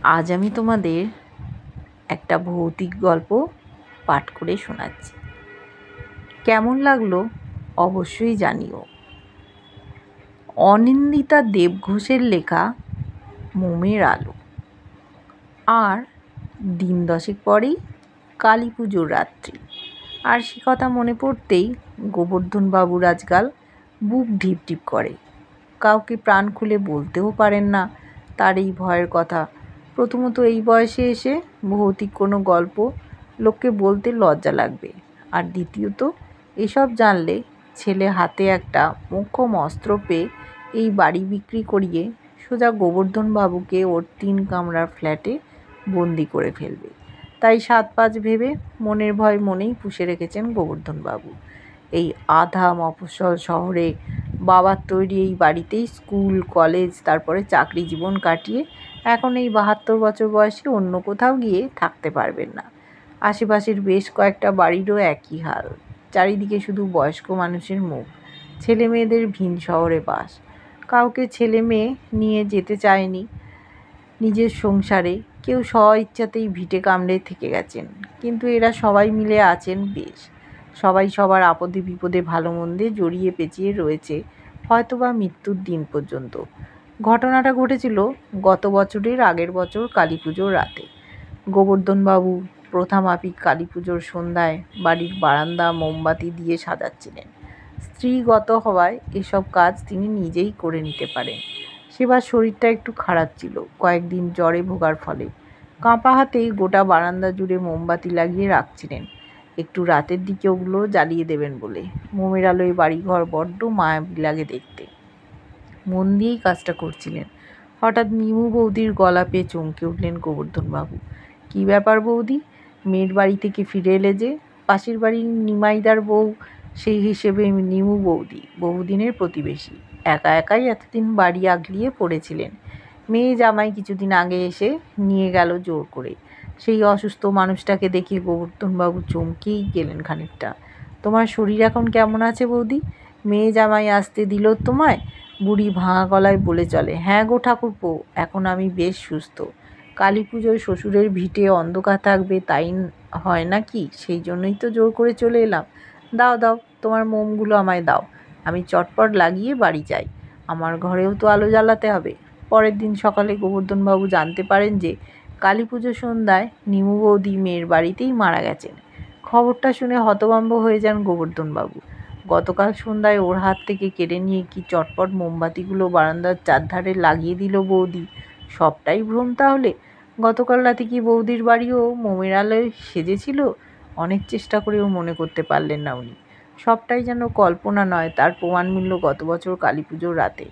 আজ আমি তোমাদের একটা ভৌতিক গল্প পাঠ করে শোনাচ্ছি। কেমন লাগলো অবশ্যই জানিও। অনিন্দিতা দেবঘোষের লেখা মোমের আলো। আর দিন 10 পরেই কালী পুজোর রাত্রি। আর সে কথা মনে পড়তেই গোবর্ধন বাবুর আজকাল বুক ঢিপ ঢিপ করে। কাউকে প্রাণ খুলে বলতেও পারেন না তার এই ভয়ের কথা। প্রথমত এই বয়সে এসে ভৌতিক কোনো গল্প লোককে বলতে লজ্জা লাগবে, আর দ্বিতীয়ত এসব জানলে ছেলে হাতে একটা মোক্ষম অস্ত্র পেয়ে এই বাড়ি বিক্রি করিয়ে সোজা গোবর্ধন বাবুকে ওর 3 কামরার ফ্ল্যাটে বন্দি করে ফেলবে। তাই 7-5 ভেবে মনের ভয় মনেই পুষে রেখেছেন গোবর্ধন বাবু। এই আধা মফস্বল শহরে বাবার তৈরি এই বাড়িতেই স্কুল, কলেজ, তারপরে চাকরি জীবন কাটিয়ে এখন এই 72 বছর বয়সে অন্য কোথাও গিয়ে থাকতে পারবেন না। আশেপাশের বেশ কয়েকটা বাড়িরও একই হাল। চারিদিকে শুধু বয়স্ক মানুষের মুখ, ছেলে মেয়েদের ভিন শহরে বাস। কাউকে ছেলে মেয়ে নিয়ে যেতে চায়নি নিজের সংসারে, কেউ স্ব ইচ্ছাতেই ভিটে কামড়ে থেকে গেছেন। কিন্তু এরা সবাই মিলে আছেন বেশ। সবাই সবার আপদে বিপদে ভালো মন্দে জড়িয়ে পেঁচিয়ে রয়েছে, হয়তোবা মৃত্যুর দিন পর্যন্ত। ঘটনাটা ঘটেছিল গত বছরের আগের বছর কালী পুজোর রাতে। গোবর্ধনবাবু প্রথামাফিক কালী পুজোর সন্ধ্যায় বাড়ির বারান্দা মোমবাতি দিয়ে সাজাচ্ছিলেন। স্ত্রীগত হওয়ায় এসব কাজ তিনি নিজেই করে নিতে পারেন। সেবার শরীরটা একটু খারাপ ছিল কয়েকদিন জ্বরে ভোগার ফলে। কাঁপা হাতেই গোটা বারান্দা জুড়ে মোমবাতি লাগিয়ে রাখছিলেন, একটু রাতের দিকে ওগুলো জ্বালিয়ে দেবেন বলে। মোমের আলোয় বাড়িঘর বড্ড মায়াবী লাগে দেখতে। মন দিয়েই কাজটা করছিলেন। হঠাৎ নিমু বৌদির গলা পেয়ে চমকে উঠলেন গোবর্ধনবাবু। কী ব্যাপার বৌদি, মেয়ের বাড়ি থেকে ফিরে এলে যে? পাশের বাড়ির নিমাইদার বউ, সেই হিসেবে নিমু বৌদি বহুদিনের প্রতিবেশী। একা একাই এতদিন বাড়ি আগলিয়ে পড়েছিলেন। মেয়ে জামাই কিছুদিন আগে এসে নিয়ে গেল জোর করে। সেই অসুস্থ মানুষটাকে দেখে গোবর্ধনবাবু চমকেই গেলেন খানিকটা। তোমার শরীর এখন কেমন আছে বৌদি? মেয়ে জামাই আসতে দিল তোমায়? বুড়ি ভাঙা গলায় বলে চলে। হ্যাঁ গো ঠাকুরপো, এখন আমি বেশ সুস্থ। কালী পুজোয় শ্বশুরের ভিটে অন্ধকার থাকবে তাই হয় নাকি? সেই জন্যই তো জোর করে চলে এলাম। দাও দাও, তোমার মোমগুলো আমায় দাও, আমি চটপট লাগিয়ে বাড়ি যাই। আমার ঘরেও তো আলো জ্বালাতে হবে। পরের দিন সকালে গোবর্ধনবাবু জানতে পারেন যে কালী পুজোর সন্ধ্যায় নিমু বৌদি মেয়ের বাড়িতেই মারা গেছেন। খবরটা শুনে হতভম্ব হয়ে যান গোবর্ধনবাবু। গতকাল সন্ধ্যায় ওর হাত থেকে কেড়ে নিয়ে কি চটপট মোমবাতিগুলো বারান্দার চারধারে লাগিয়ে দিল বৌদি। সবটাই ভ্রম তাহলে? গতকাল রাতে কি বৌদির বাড়িও মোমের আলোয় সেজেছিল? অনেক চেষ্টা করেও মনে করতে পারলেন না উনি। সবটাই যেন কল্পনা নয়, তার প্রমাণ মিলল গত বছর কালী পুজোর রাতে।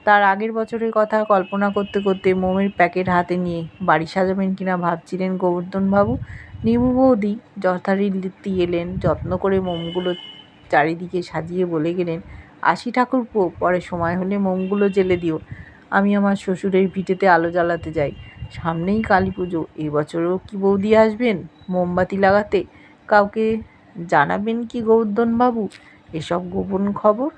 তার আগের বছরের কথা কল্পনা করতে করতে মোমের প্যাকেট হাতে নিয়ে বাড়ি সাজাবেন কিনা ভাবছিলেন গোবর্ধনবাবু। নিমু বৌদি যথারীতি এলেন, যত্ন করে মোমগুলো চারিদিকে সাজিয়ে বলে গেলেন, আসি ঠাকুরপো, পরে সময় হলে মোমগুলো জ্বেলে দিও। আমি আমার শ্বশুরের ভিটেতে আলো জ্বালাতে যাই। সামনেই কালী পুজো, এবছরও কি বৌদি আসবেন মোমবাতি লাগাতে? কাউকে জানাবেন কি গোবর্ধনবাবু এসব গোপন খবর?